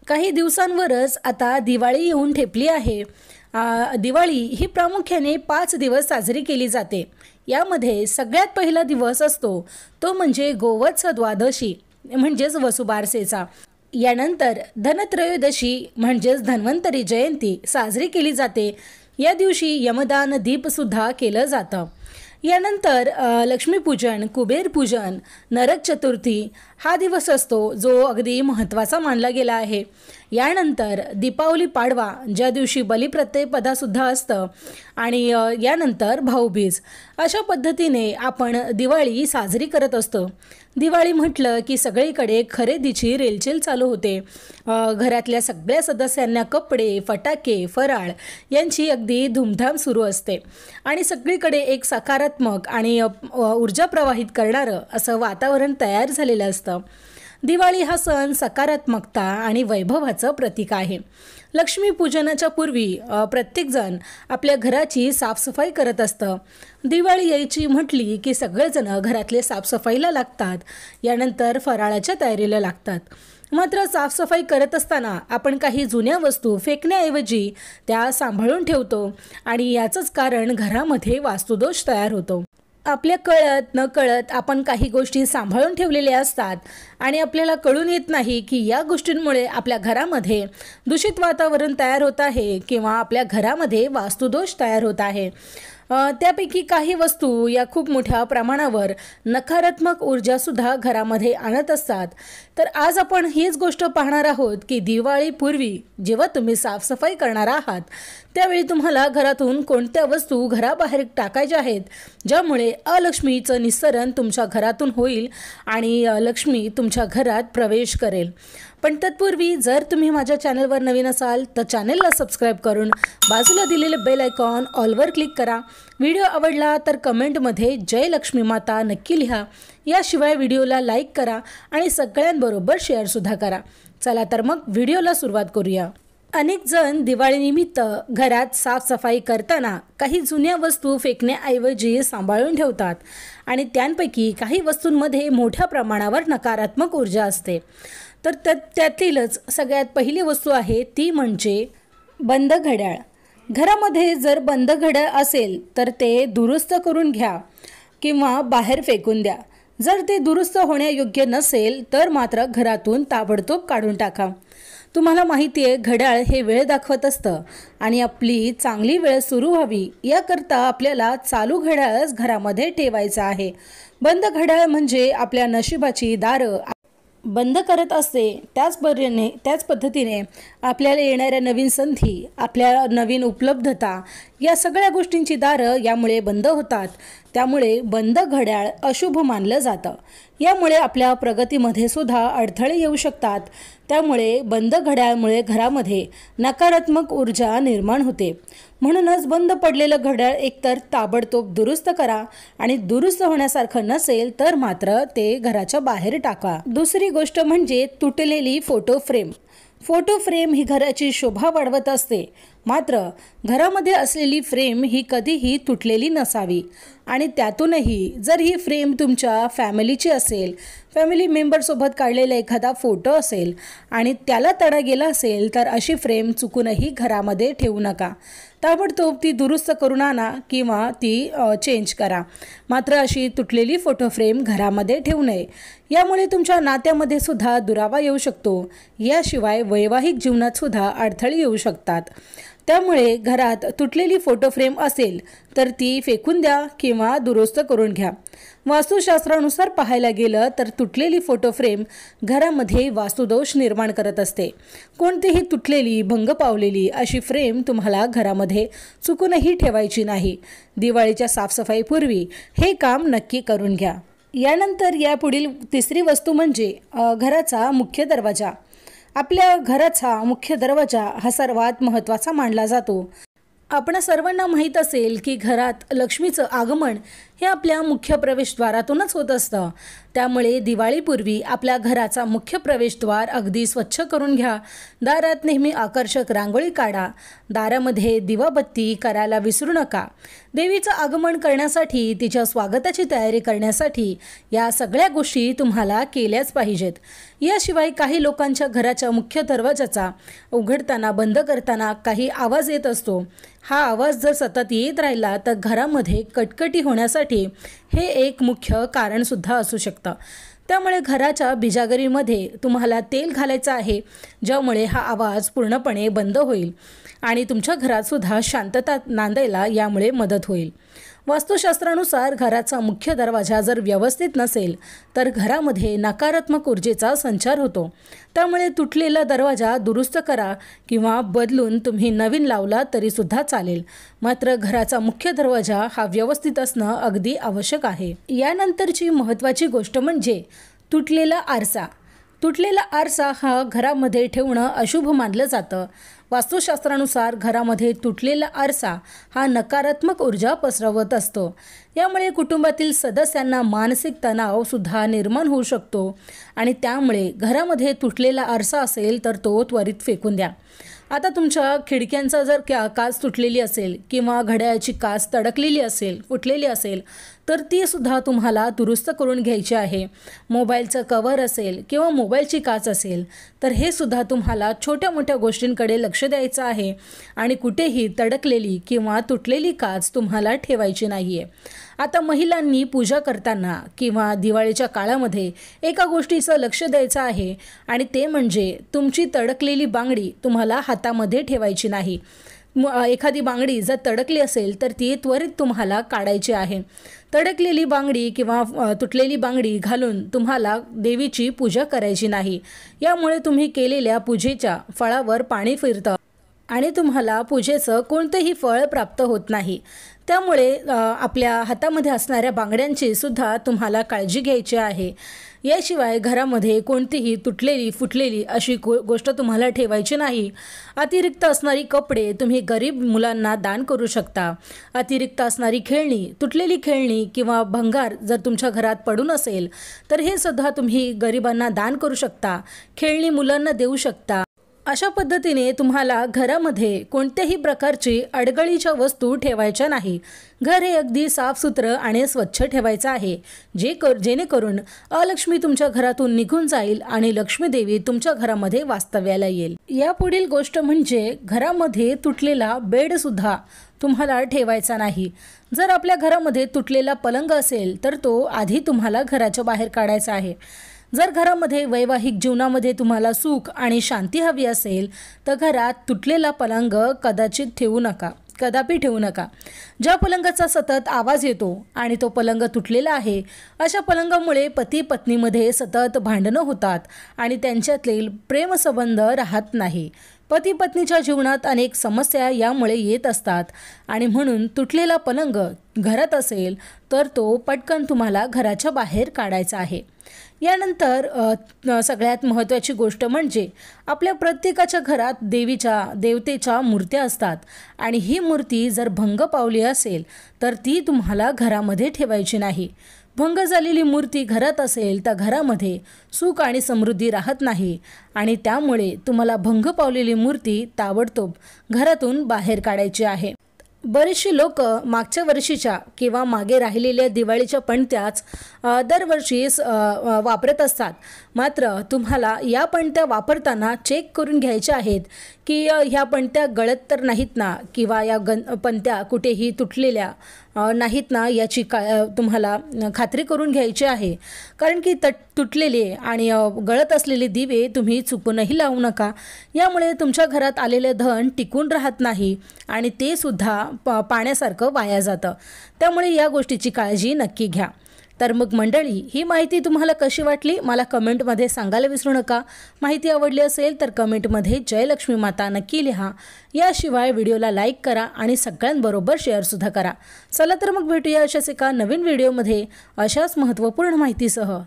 काही दिवसांवरच आता दिवाळी येऊन ठेपली आहे। दिवाळी ही प्रामुख्याने 5 दिवस साजरी केली जाते। यामध्ये सगळ्यात पहिला दिवस असतो तो म्हणजे गोवत्स द्वादशी म्हणजेच वसुबारसेचा। यानंतर धनत्रयोदशी म्हणजेच धन्वंतरी जयंती साजरी केली जाते। या दिवशी यमदान दीप सुद्धा केलं जातं। यानंतर लक्ष्मीपूजन, कुबेरपूजन, नरक चतुर्थी हा दिवस असतो जो अगदी महत्त्वाचा मानला गेला आहे। यानंतर दीपावली पाडवा ज्या दिवशी बलिप्रतिपदासुद्धा असतं आणि यानंतर भाऊबीज। अशा पद्धतीने आपण दिवाळी साजरी करत असतो। दिवाळी म्हटलं की सगळीकडे खरेदीची रेलचेल चालू होते। घरातल्या सगळ्या सदस्यांना कपडे, फटाके, फराळ यांची अगदी धूमधाम सुरू असते आणि सगळीकडे एक सकारात्मक आणि ऊर्जा प्रवाहित करणारं असं वातावरण तयार झालेलं असतं। दिवाळी हा सण सकारात्मकता आणि वैभवाचं प्रतीक आहे। लक्ष्मीपूजनाच्या पूर्वी प्रत्येकजण आपल्या घराची साफसफाई करत असतं। दिवाळी यायची म्हटली की सगळेजण घरातले साफसफाईला लागतात, यानंतर फराळाच्या तयारीला लागतात। मात्र साफसफाई करत असताना आपण काही जुन्या वस्तू फेकण्याऐवजी त्या सांभाळून ठेवतो आणि याचंच कारण घरामध्ये वास्तुदोष तयार होतो। आपल्या कळत न कळत आपण काही गोष्टी सांभाळून ठेवलेल्या असतात आणि आपल्याला कळून येत नाही की या गोष्टींमुळे आपल्या घरामध्ये दूषित वातावरण तयार होत आहे किंवा आपल्या घरामध्ये वास्तुदोष तयार होत आहे। त्यापैकी काही वस्तू या खूप मोठ्या प्रमाणावर नकारात्मक ऊर्जासुद्धा घरामध्ये आणत असतात। तर आज आपण हीच गोष्ट पाहणार आहोत की दिवाळीपूर्वी जेव्हा तुम्ही साफसफाई करणार आहात त्यावेळी तुम्हाला घरातून कोणत्या वस्तू घराबाहेर टाकायच्या आहेत ज्यामुळे अलक्ष्मीचं निस्सरण तुमच्या घरातून होईल आणि लक्ष्मी तुमच्या घरात प्रवेश करेल। पण तत्पूर्वी जर तुम्ही माझ्या चॅनलवर नवीन असाल तर चॅनलला सबस्क्राईब करून बाजूला दिलेले बेल आयकॉन ऑलवर क्लिक करा। व्हिडिओ आवडला तर कमेंटमध्ये जय लक्ष्मी माता नक्की लिहा। याशिवाय व्हिडिओला लाईक करा आणि सगळ्यांबरोबर शेअरसुद्धा करा। चला तर मग व्हिडिओला सुरुवात करूया। अनेक जण दिवाळीनिमित्त घरात साफसफाई करताना काही जुन्या वस्तू फेकण्याऐवजी सांभाळून ठेवतात आणि त्यांपैकी काही वस्तूंमध्ये मोठ्या प्रमाणावर नकारात्मक ऊर्जा असते। तर त्यातीलच सगळ्यात पहिली वस्तू आहे ती म्हणजे बंद घड्याळ। घरामध्ये जर बंद घड्याळ असेल तर ते दुरुस्त करून घ्या किंवा बाहेर फेकून द्या। जर ते दुरुस्त होण्यायोग्य नसेल तर मात्र घरातून ताबडतोब काढून टाका। तुम्हाला माहिती आहे घड्याळ हे वेळ दाखवत असतं आणि आपली चांगली वेळ सुरू व्हावी याकरता आपल्याला चालू घड्याळच घरामध्ये ठेवायचं आहे। बंद घड्याळ म्हणजे आपल्या नशिबाची दारं बंद करत असते। त्याच पद्धतीने आपल्याला येणाऱ्या नवीन संधी, आपल्या नवीन उपलब्धता या सगळ्या गोष्टींची दारं यामुळे बंद होतात। त्यामुळे बंद घड्याळ अशुभ मानलं जातं। यामुळे आपल्या प्रगतीमध्ये सुद्धा अडथळे येऊ शकतात। त्यामुळे बंद घड्याळमुळे घरामध्ये नकारात्मक ऊर्जा निर्माण होते। म्हणूनच बंद पडलेलं घड्याळ एकतर ताबडतोब दुरुस्त करा आणि दुरुस्त होण्यासारखं नसेल तर मात्र ते घराच्या बाहेर टाका। दुसरी गोष्ट म्हणजे तुटलेली फोटो फ्रेम। फोटो फ्रेम ही घराची शोभा वाढवत असते, मात्र घरामध्ये असलेली फ्रेम ही कधीही तुटलेली नसावी आणि त्यातूनही जर ही फ्रेम तुमच्या फॅमिलीची असेल, फॅमिली मेंबरसोबत काढलेला एखादा फोटो असेल आणि त्याला तडा गेला असेल तर अशी फ्रेम चुकूनही घरामध्ये ठेवू नका। ताबडतोब ती दुरुस्त करून आणा किंवा ती चेंज करा। मात्र अशी तुटलेली फोटो फ्रेम घरामध्ये ठेवू नये। यामुळे तुमच्या नात्यामध्ये सुद्धा दुरावा येऊ शकतो। याशिवाय वैवाहिक जीवनात सुद्धा अडथळे येऊ शकतात। त्यामुळे घरात तुटलेली फोटो फ्रेम असेल तर ती फेकून द्या किंवा दुरुस्त करून घ्या। वास्तुशास्त्रानुसार पाहायला गेलं तर तुटलेली फोटो फ्रेम घरामध्ये वास्तुदोष निर्माण करत असते। कोणतीही तुटलेली, भंग पावलेली अशी फ्रेम तुम्हाला घरामध्ये चुकूनही ठेवायची नाही। दिवाळीच्या साफसफाईपूर्वी हे काम नक्की करून घ्या। यानंतर यापुढील तिसरी वस्तू म्हणजे घराचा मुख्य दरवाजा। आपल्या घराचा मुख्य दरवाजा हा सर्वात महत्त्वाचा मानला जातो। आपण सर्वांना माहीत असेल की घरात लक्ष्मीचं आगमन हे आपल्या मुख्य प्रवेशद्वारातूनच होत असतं। त्यामुळे दिवाळीपूर्वी आपल्या घराचा मुख्य प्रवेशद्वार अगदी स्वच्छ करून घ्या। दारात नेहमी आकर्षक रांगोळी काढा। दारामध्ये दिवाबत्ती करायला विसरू नका। देवीचं आगमन करण्यासाठी, तिच्या स्वागताची तयारी करण्यासाठी या सगळ्या गोष्टी तुम्हाला केल्याच पाहिजेत। याशिवाय काही लोकांच्या घराच्या मुख्य दरवाजाचा उघडताना बंद करताना काही आवाज येत असतो। हा आवाज जर सतत येत राहिला तर घरामध्ये कटकटी होण्यासाठी हे एक मुख्य कारण सुद्धा असू शकतं। त्यामुळे घराच्या बिजागरीमध्ये तुम्हाला तेल घालायचं आहे, ज्यामुळे हा आवाज पूर्णपणे बंद होईल आणि तुमच्या घरात सुद्धा शांतता नांदायला यामुळे मदत होईल। वास्तुशास्त्रानुसार घराचा मुख्य दरवाजा जर व्यवस्थित नसेल तर घरामध्ये नकारात्मक ऊर्जेचा संचार होतो। त्यामुळे तुटलेला दरवाजा दुरुस्त करा किंवा बदलून तुम्ही नवीन लावला तरी सुद्धा चालेल, मात्र घराचा मुख्य दरवाजा हा व्यवस्थित असणं अगदी आवश्यक आहे। यानंतरची महत्त्वाची गोष्ट म्हणजे तुटलेला आरसा। तुटलेला आरसा हा घरामध्ये ठेवणं अशुभ मानलं जातं। वास्तुशास्त्रानुसार घरामध्ये तुटलेला आरसा हा नकारात्मक ऊर्जा पसरवत असतो। यामुळे कुटुंबातील सदस्यांना मानसिक तणाव सुद्धा निर्माण होऊ शकतो आणि त्यामुळे घरामध्ये तुटलेला आरसा असेल तर तो त्वरित फेकून द्या। आता तुमच्या खिडक्यांचा जर काच तुटलेली असेल किंवा घड्याळाची काच तडकलेली असेल, फुटलेली असेल तर ती सुद्धा तुम्हाला दुरुस्त करून घ्यायची आहे। मोबाईलचं कवर असेल किंवा मोबाईलची काच असेल तर हे सुद्धा तुम्हाला छोट्या मोठ्या गोष्टींकडे लक्ष द्यायचं आहे आणि कुठेही तडकलेली किंवा तुटलेली काच तुम्हाला ठेवायची नाही आहे। आता महिलांनी पूजा करताना किंवा दिवाळीच्या काळामध्ये एका गोष्टीचं लक्ष द्यायचं आहे आणि ते म्हणजे तुमची तडकलेली बांगडी तुम्हाला हातामध्ये ठेवायची नाही। एखादी बांगडी जर तडकली असेल तर ती त्वरित तुम्हाला काढायची आहे। तडकलेली बांगडी किंवा तुटलेली बांगडी घालून तुम्हाला देवीची पूजा करायची नाही। यामुळे तुम्ही केलेल्या पूजेच्या फळावर पाणी फिरतं आणि तुम्हाला पूजेचं कोणतेही फळ प्राप्त होत नाही। त्यामुळे आपल्या हातामध्ये असणाऱ्या बांगड्यांची सुद्धा तुम्हाला काळजी घ्यायची आहे। याशिवाय घरामध्ये कोणतीही तुटलेली फुटलेली अशी गोष्ट तुम्हाला ठेवायची नाही। अतिरिक्त असणारी कपडे तुम्ही गरीब मुलांना दान करू शकता। अतिरिक्त असणारी खेळणी, तुटलेली खेळणी किंवा भंगार जर तुमच्या घरात पडून असेल तर हे सुद्धा तुम्ही गरिबांना दान करू शकता, खेळणी मुलांना देऊ शकता। अशा पद्धतीने तुम्हाला घरामध्ये कोणत्याही प्रकारची अडगळीच्या वस्तू ठेवायच्या नाही। घर हे अगदी साफसुथरं आणि स्वच्छ ठेवायचं आहे, जेणेकरून अलक्ष्मी तुमच्या घरातून निघून जाईल आणि लक्ष्मी देवी तुमच्या घरामध्ये वास्तव्याला येईल। यापुढील गोष्ट म्हणजे घरामध्ये तुटलेला बेड सुद्धा तुम्हाला ठेवायचा नाही। जर आपल्या घरामध्ये तुटलेला पलंग असेल तर तो आधी तुम्हाला घराच्या बाहेर काढायचा आहे। जर घरामध्ये वैवाहिक जीवनामध्ये तुम्हाला सुख आणि शांती हवी असेल तर घरात तुटलेला पलंग कदापि ठेवू नका। ज्या पलंगाचा सतत आवाज येतो आणि तो पलंग तुटलेला आहे, अशा पलंगामुळे पती पत्नीमध्ये सतत भांडणं होतात आणि त्यांच्यातील प्रेमसंबंध राहत नाही। पती पत्नीच्या जीवनात अनेक समस्या यामुळे येत असतात आणि म्हणून तुटलेला पलंग घरात असेल तर तो पटकन तुम्हाला घराच्या बाहेर काढायचा आहे। यानंतर सगळ्यात महत्त्वाची गोष्ट म्हणजे आपल्या प्रत्येकाच्या घरात देवतेच्या मूर्त्या असतात आणि ही मूर्ती जर भंग पावली असेल तर ती तुम्हाला घरामध्ये ठेवायची नाही। भंग झालेली मूर्ती घरात असेल तर घरामध्ये सुख आणि समृद्धी राहत नाही आणि त्यामुळे तुम्हाला भंग पावलेली मूर्ती ताबडतोब घरातून बाहेर काढायची आहे। बरेचशी लोक मागच्या वर्षीच्या किंवा मागे राहिलेल्या दिवाळीच्या पणत्याच दरवर्षी वापरत असतात, मात्र तुम्हाला या पणत्या वापरताना चेक करून घ्यायच्या आहेत की ह्या पणत्या गळत तर नाहीत ना किंवा या पणत्या कुठेही तुटलेल्या नाहीत ना याची तुम्हाला खात्री करून घ्यायची आहे। कारण की तुटलेले आणि गळत असलेले दिवे तुम्ही चुकूनही लावू नका। यामुळे तुमच्या घरात आलेले धन टिकून राहत नाही आणि ते सुद्धा पाण्यासारखं वाया जातं। त्यामुळे या गोष्टीची काळजी नक्की घ्या। तर मग मंडळी, ही माहिती तुम्हाला कशी वाटली मला कमेंटमध्ये सांगायला विसरू नका। माहिती आवडली असेल तर कमेंटमध्ये जय लक्ष्मी माता नक्की लिहा। याशिवाय व्हिडिओला लाईक करा आणि सगळ्यांबरोबर शेअरसुद्धा करा। चला तर मग भेटूया अशाच एका नवीन व्हिडिओमध्ये अशाच महत्त्वपूर्ण माहितीसह।